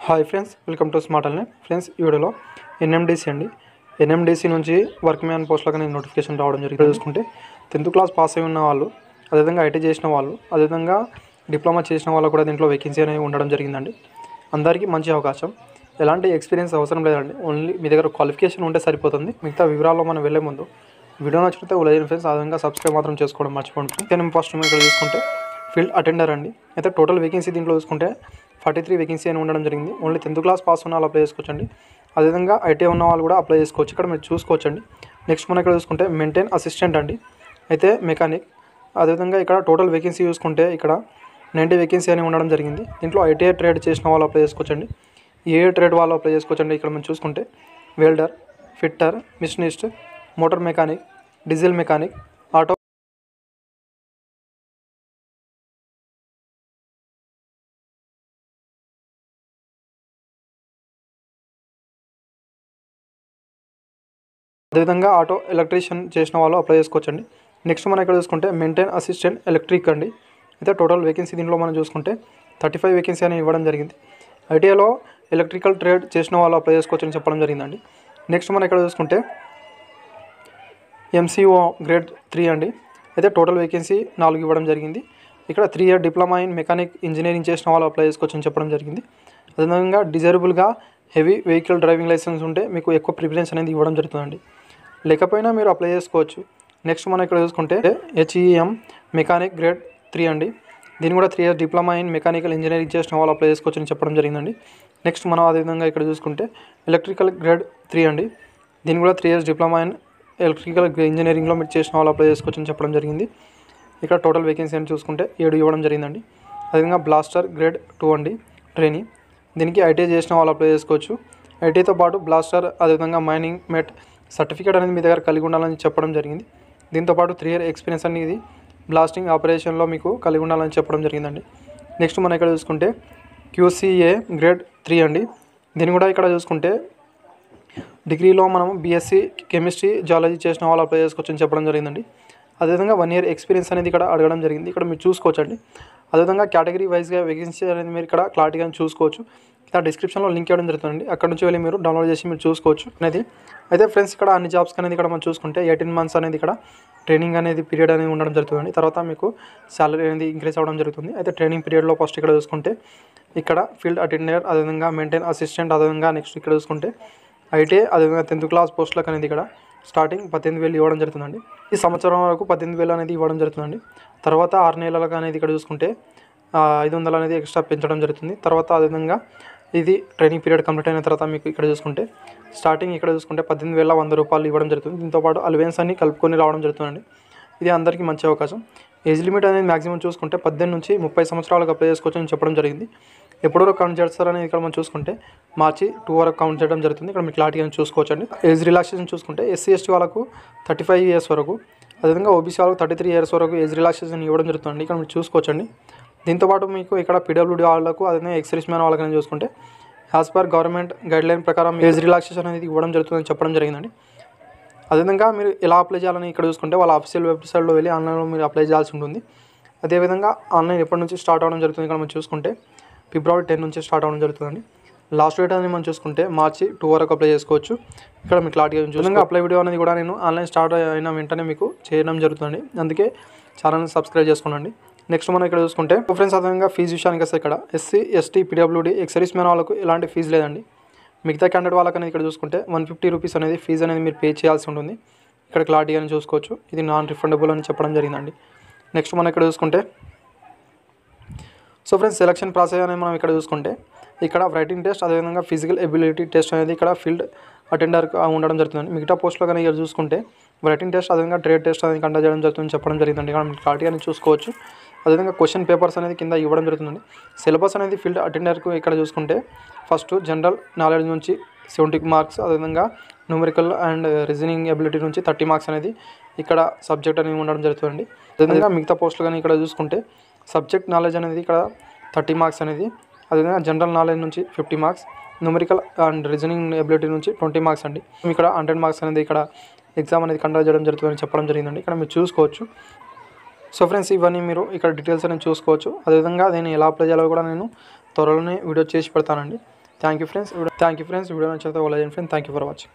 Hi friends, welcome to smart online. Friends, ఈ వీడియోలో NMDC NMDC నుంచి వర్క్ మ్యాన్ పోస్ట్లకు నేను నోటిఫికేషన్ రావడం జరిగింది. చూసుకుంటే 10th క్లాస్ పాస్ అయి ఉన్న వాళ్ళు, అదేవిధంగా ఐటీ చేసిన వాళ్ళు, అదేవిధంగా డిప్లొమా చేసిన వాళ్ళు కూడా దీంట్లో వేకెన్సీ అనేది ఉండడం జరిగిందండి. అందరికీ మంచి అవకాశం. ఎలాంటి ఎక్స్పీరియన్స్ అవసరం లేదండి. ఓన్లీ మీ దగ్గర క్వాలిఫికేషన్ ఉంటే సరిపోతుంది. మిగతా వివరాల్లో మనం వెళ్ళే ముందు వీడియో నచ్చితే లైక్ ఫ్రెండ్స్, అదేవిధంగా సబ్స్క్రైబ్ మాత్రం చేసుకోవడం మర్చిపోండి. నేను ఫస్ట్ ఇక్కడ చూసుకుంటే ఫీల్డ్ అటెండర్ అండి. అయితే టోటల్ వేకెన్సీ దీంట్లో చూసుకుంటే 43 వేకెన్సీ అని ఉండడం జరిగింది. ఓన్లీ 10th క్లాస్ పాస్ ఉన్న వాళ్ళు అప్లై చేసుకోవచ్చండి. అదేవిధంగా ఐటీ ఉన్న వాళ్ళు కూడా అప్లై చేసుకోవచ్చు. ఇక్కడ మీరు చూసుకోవచ్చండి. నెక్స్ట్ మనం ఇక్కడ చూసుకుంటే మెయింటైన్ అసిస్టెంట్ అండి. అయితే మెకానిక్. అదేవిధంగా ఇక్కడ టోటల్ వేకెన్సీ చూసుకుంటే ఇక్కడ 90 వేకెన్సీ అని ఉండడం జరిగింది. దీంట్లో ఐటీఐ ట్రేడ్ చేసిన వాళ్ళు అప్లై చేసుకోవచ్చండి. ఏ ట్రేడ్ వాళ్ళు అప్లై చేసుకోవచ్చండి. ఇక్కడ మనం చూసుకుంటే welder, fitter, machinist, motor mechanic, diesel mechanic, auto అదేవిధంగా ఆటో ఎలక్ట్రీషియన్ చేసిన వాళ్ళు అప్లై చేసుకోవచ్చండి. నెక్స్ట్ మనం ఇక్కడ చూసుకుంటే మెయింటైన్ అసిస్టెంట్ ఎలక్ట్రిక్ అండి. అయితే టోటల్ వేకెన్సీ దీంట్లో మనం చూసుకుంటే 35 వేకెన్సీ అని ఇవ్వడం జరిగింది. ఐటీఐలో ఎలక్ట్రికల్ ట్రేడ్ చేసిన వాళ్ళు అప్లై చేసుకోవచ్చని చెప్పడం జరిగిందండి. నెక్స్ట్ మనం ఇక్కడ చూసుకుంటే ఎంసీఓ గ్రేడ్ 3 అండి. అయితే టోటల్ వేకెన్సీ 4 ఇవ్వడం జరిగింది. ఇక్కడ 3 year diploma in mechanic engineering చేసిన వాళ్ళు అప్లై చేసుకోవచ్చని చెప్పడం జరిగింది. అదేవిధంగా డిజైరబుల్గా హెవీ వెహికల్ డ్రైవింగ్ లైసెన్స్ ఉంటే మీకు ఎక్కువ ప్రిఫరెన్స్ అనేది ఇవ్వడం జరుగుతుందండి. లేకపోయినా మీరు అప్లై చేసుకోవచ్చు. నెక్స్ట్ మనం ఇక్కడ చూసుకుంటే హెచ్ఈఎం మెకానిక్ గ్రేడ్ 3 అండి. దీన్ని కూడా 3 years diploma in mechanical engineering చేసిన వాళ్ళు అప్లై చేసుకోవచ్చు అని చెప్పడం జరిగిందండి. నెక్స్ట్ మనం అదేవిధంగా ఇక్కడ చూసుకుంటే ఎలక్ట్రికల్ గ్రేడ్ 3 అండి. దీన్ని కూడా 3 ఇయర్స్ డిప్లొమా ఇన్ ఎలక్ట్రికల్ ఇంజనీరింగ్లో మీరు చేసిన వాళ్ళు అప్లై చేసుకోవచ్చు అని చెప్పడం జరిగింది. ఇక్కడ టోటల్ వేకెన్సీ అని చూసుకుంటే 7 ఇవ్వడం జరిగిందండి. అదేవిధంగా బ్లాస్టర్ గ్రేడ్ 2 అండి, ట్రైనీ. దీనికి ఐటీఐ చేసిన వాళ్ళు అప్లై చేసుకోవచ్చు. ఐటీఐతో పాటు బ్లాస్టర్, అదేవిధంగా మైనింగ్ మెట్ సర్టిఫికేట్ అనేది మీ దగ్గర కలిగి ఉండాలని చెప్పడం జరిగింది. దీంతోపాటు 3 ఇయర్ ఎక్స్పీరియన్స్ అనేది బ్లాస్టింగ్ ఆపరేషన్లో మీకు కలిగి ఉండాలని చెప్పడం జరిగిందండి. నెక్స్ట్ మనం ఇక్కడ చూసుకుంటే క్యూసీఏ గ్రేడ్ 3 అండి. దీన్ని కూడా ఇక్కడ చూసుకుంటే డిగ్రీలో మనం బీఎస్సీ కెమిస్ట్రీ జువాలజీ చేసిన వాళ్ళు అప్లై చేసుకోవచ్చు అని చెప్పడం జరిగిందండి. అదేవిధంగా 1 ఇయర్ ఎక్స్పీరియన్స్ అనేది ఇక్కడ అడగడం జరిగింది. ఇక్కడ మీరు చూసుకోవచ్చండి. అదేవిధంగా కేటగిరీ వైజ్గా వేకెన్సీ అనేది మీరు ఇక్కడ క్లారిటీగా చూసుకోవచ్చు. ఇక్కడ డిస్క్రిప్షన్లో లింక్ ఇవ్వడం జరుగుతుందండి. అక్కడ నుంచి వెళ్ళి మీరు డౌన్లోడ్ చేసి మీరు చూసుకోవచ్చు అనేది. అయితే ఫ్రెండ్స్, ఇక్కడ అన్ని జాబ్స్ అనేది ఇక్కడ మనం చూసుకుంటే 18 months అనేది ఇక్కడ ట్రైనింగ్ అనేది పీరియడ్ అనేది ఉండడం జరుగుతుందండి. తర్వాత మీకు సాలరీ అనేది ఇంక్రీజ్ అవ్వడం జరుగుతుంది. అయితే ట్రైనింగ్ పీరియడ్లో ఫస్ట్ ఇక్కడ చూసుకుంటే ఇక్కడ ఫీల్డ్ అటెండర్, అదేవిధంగా మెయింటైన్ అసిస్టెంట్, అదేవిధంగా నెక్స్ట్ ఇక్కడ చూసుకుంటే ఐటీఐ, అదేవిధంగా 10th క్లాస్ పోస్టులకు అనేది ఇక్కడ స్టార్టింగ్ 18,000 ఇవ్వడం జరుగుతుందండి. ఈ సంవత్సరం వరకు 18,000 అనేది ఇవ్వడం జరుగుతుందండి. తర్వాత 6 నెలలకు అనేది ఇక్కడ చూసుకుంటే 500 అనేది ఎక్స్ట్రా పెంచడం జరుగుతుంది. తర్వాత అదేవిధంగా ఇది ట్రైనింగ్ పీరియడ్ కంప్లీట్ అయిన తర్వాత మీకు ఇక్కడ చూసుకుంటే స్టార్టింగ్ ఇక్కడ చూసుకుంటే 18,100 రూపాయలు ఇవ్వడం జరుగుతుంది. దీంతోపాటు అలవెన్స్ అన్ని కలుపుకొని రావడం జరుగుతుందండి. ఇది అందరికీ మంచి అవకాశం. ఏజ్ లిమిట్ అనేది మాక్సిమం చూసుకుంటే 18 నుంచి 30 సంవత్సరాలకు అప్లై చేసుకోవచ్చు అని చెప్పడం జరిగింది. ఎప్పుడు వరకు కౌంట్ చేస్తారనేది ఇక్కడ మనం చూసుకుంటే మార్చి 2 వరకు కౌంట్ చేయడం జరుగుతుంది. ఇక్కడ మీరు క్లారిటీ అని చూసుకోవచ్చండి. ఏజ్ రిలాక్సేషన్ చూసుకుంటే ఎస్సీ ఎస్టీ వాళ్ళకు 35 years వరకు, అదేవిధంగా ఓబీసీ వాళ్ళకు 33 years వరకు ఏజ్ రిలాక్సేషన్ ఇవ్వడం జరుగుతుంది. ఇక్కడ మీరు చూసుకోవచ్చండి. దీంతోపాటు మీకు ఇక్కడ పీడబ్ల్యూడీ వాళ్ళకు, అదేవిధంగా ఎక్సర్వీస్ మ్యాన్ వాళ్ళకి చూసుకుంటే యాజ్ పర్ గవర్నమెంట్ గైడ్లైన్ ప్రకారం ఏజ్ రిలాక్సేషన్ అనేది ఇవ్వడం జరుగుతుందని చెప్పడం జరిగిందండి. అదేవిధంగా మీరు ఎలా అప్లై చేయాలని ఇక్కడ చూసుకుంటే వాళ్ళ అఫీషియల్ వెబ్సైట్లో వెళ్ళి ఆన్లైన్లో మీరు అప్లై చేయాల్సి ఉంటుంది. అదేవిధంగా ఆన్లైన్ ఎప్పటి నుంచి స్టార్ట్ అవ్వడం జరుగుతుంది ఇక్కడ మనం చూసుకుంటే February 10 నుంచి స్టార్ట్ అవ్వడం జరుగుతుందండి. లాస్ట్ డేట్ అనేది మనం చూసుకుంటే మార్చి 2 వరకు అప్లై చేసుకోవచ్చు. ఇక్కడ మీకు క్లారిటీగా చూసుకుంటే అప్లై వీడియో అనేది కూడా నేను ఆన్లైన్ స్టార్ట్ అయిన వెంటనే మీకు చేయడం జరుగుతుంది. అందుకే ఛానల్ని సబ్స్క్రైబ్ చేసుకోండి. నెక్స్ట్ మనం ఇక్కడ చూసుకుంటే ఫ్రెండ్స్, అదేవిధంగా ఫీజు విషయానికి వస్తే ఇక్కడ SC ST PWD ex-service man వాళ్ళకు ఎలాంటి ఫీజు లేదండి. మిగతా క్యాండిడేట్ వాళ్ళకి అనేది ఇక్కడ చూసుకుంటే 150 రూపీస్ అనేది ఫీజు అనేది మీరు పే చేయాల్సి ఉంటుంది. ఇక్కడ క్లారిటీగా చూసుకోవచ్చు. ఇది నాన్ రిఫండబుల్ అని చెప్పడం జరిగిందండి. నెక్స్ట్ మనం ఇక్కడ చూసుకుంటే సో ఫ్రెండ్స్, సెలక్షన్ ప్రాసెస్ అనేది మనం ఇక్కడ చూసుకుంటే ఇక్కడ రైటింగ్ టెస్ట్, అదేవిధంగా ఫిజికల్ ఎబిలిటీ టెస్ట్ అనేది ఇక్కడ ఫీల్డ్ అటెండర్ ఉండడం జరుగుతుంది. మిగతా పోస్టులో కానీ ఇక్కడ చూసుకుంటే రైటింగ్ టెస్ట్, అదేవిధంగా ట్రేడ్ టెస్ట్ అనేది కండక్ట్ చేయడం జరుగుతుందని చెప్పడం జరిగిందండి. ఇక్కడ మీరు క్లారిటీగా చూసుకోవచ్చు. అదేవిధంగా క్వశ్చన్ పేపర్స్ అనేది కింద ఇవ్వడం జరుగుతుందండి. సిలబస్ అనేది ఫీల్డ్ అటెండర్కు ఇక్కడ చూసుకుంటే ఫస్ట్ జనరల్ నాలెడ్జ్ నుంచి 70 marks, అదేవిధంగా న్యూమరికల్ అండ్ రీజనింగ్ ఎబిలిటీ నుంచి 30 marks అనేది ఇక్కడ సబ్జెక్ట్ అనేది ఉండడం జరుగుతుందండి. అదేవిధంగా మిగతా పోస్టులు కానీ ఇక్కడ చూసుకుంటే సబ్జెక్ట్ నాలెడ్జ్ అనేది ఇక్కడ 30 marks అనేది, అదేవిధంగా జనరల్ నాలెడ్జ్ నుంచి 50 marks, numerical and reasoning ability నుంచి 20 marks అండి. ఇక్కడ 100 marks అనేది ఇక్కడ ఎగ్జామ్ అనేది కండక్ట్ చేయడం జరుగుతుందని చెప్పడం జరిగిందండి. ఇక్కడ మీరు చూసుకోవచ్చు. సో ఫ్రెండ్స్, ఇవన్నీ మీరు ఇక్కడ డీటెయిల్స్ అనేది చూసుకోవచ్చు. అదేవిధంగా దీన్ని ఎలా అప్లై చేయాలో కూడా నేను త్వరలోనే వీడియో చేసి పెడతానండి. థ్యాంక్ యూ ఫ్రెండ్స్ వీడియో నచ్చితే friend thank you for watching.